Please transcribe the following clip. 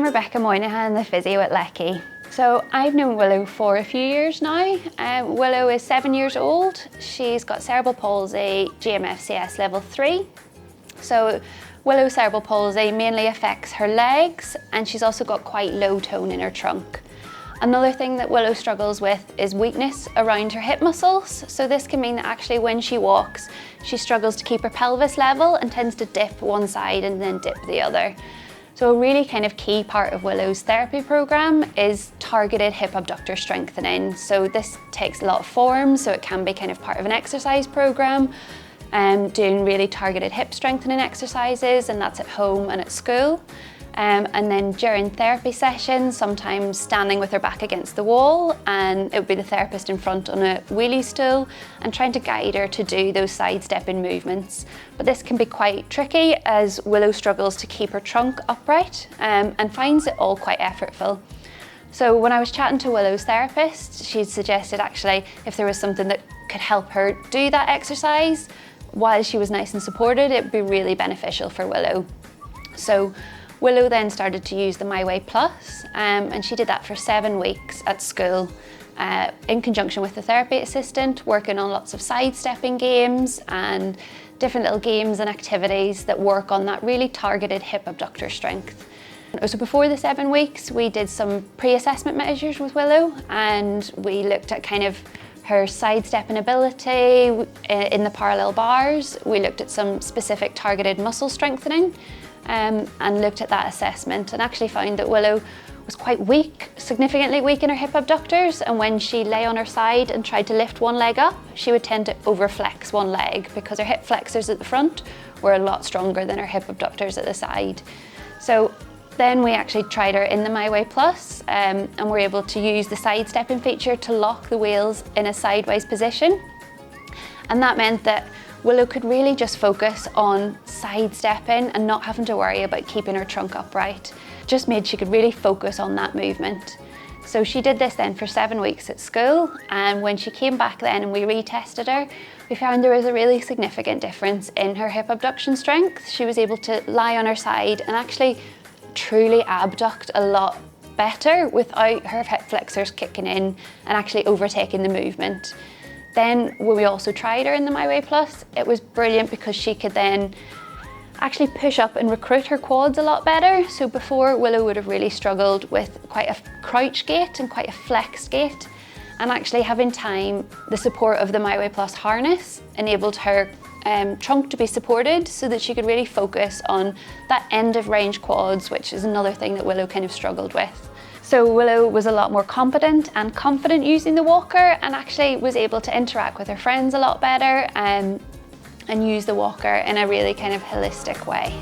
Rebecca Moynihan, the physio at Leckey. So I've known Willow for a few years now. Willow is 7 years old. She's got cerebral palsy, GMFCS level 3. So Willow's cerebral palsy mainly affects her legs, and she's also got quite low tone in her trunk. Another thing that Willow struggles with is weakness around her hip muscles. So this can mean that actually when she walks, she struggles to keep her pelvis level and tends to dip one side and then dip the other. So a really kind of key part of Willow's therapy program is targeted hip abductor strengthening. So this takes a lot of forms, so it can be kind of part of an exercise program, doing really targeted hip strengthening exercises, and that's at home and at school. And then during therapy sessions, sometimes standing with her back against the wall, and it would be the therapist in front on a wheelie stool and trying to guide her to do those sidestepping movements. But this can be quite tricky as Willow struggles to keep her trunk upright and finds it all quite effortful. So when I was chatting to Willow's therapist, she suggested actually if there was something that could help her do that exercise while she was nice and supported, it would be really beneficial for Willow. So Willow then started to use the Myway Plus, and she did that for 7 weeks at school in conjunction with the therapy assistant, working on lots of sidestepping games and different little games and activities that work on that really targeted hip abductor strength. So before the 7 weeks, we did some pre-assessment measures with Willow, and we looked at kind of her sidestepping ability in the parallel bars. We looked at some specific targeted muscle strengthening, and looked at that assessment, and actually found that Willow was quite weak, significantly weak in her hip abductors, and when she lay on her side and tried to lift one leg up, she would tend to overflex one leg because her hip flexors at the front were a lot stronger than her hip abductors at the side. So then we actually tried her in the Myway Plus, and were able to use the sidestepping feature to lock the wheels in a sideways position, and that meant that Willow could really just focus on sidestepping and not having to worry about keeping her trunk upright. Just made she could really focus on that movement. So she did this then for 7 weeks at school, and when she came back then and we retested her, we found there was a really significant difference in her hip abduction strength. She was able to lie on her side and actually truly abduct a lot better without her hip flexors kicking in and actually overtaking the movement. Then when we also tried her in the Myway Plus, it was brilliant because she could then actually push up and recruit her quads a lot better. So before, Willow would have really struggled with quite a crouch gait and quite a flex gait, and actually having time, the support of the Myway Plus harness enabled her trunk to be supported so that she could really focus on that end of range quads, which is another thing that Willow kind of struggled with. So Willow was a lot more competent and confident using the walker, and actually was able to interact with her friends a lot better and use the walker in a really kind of holistic way.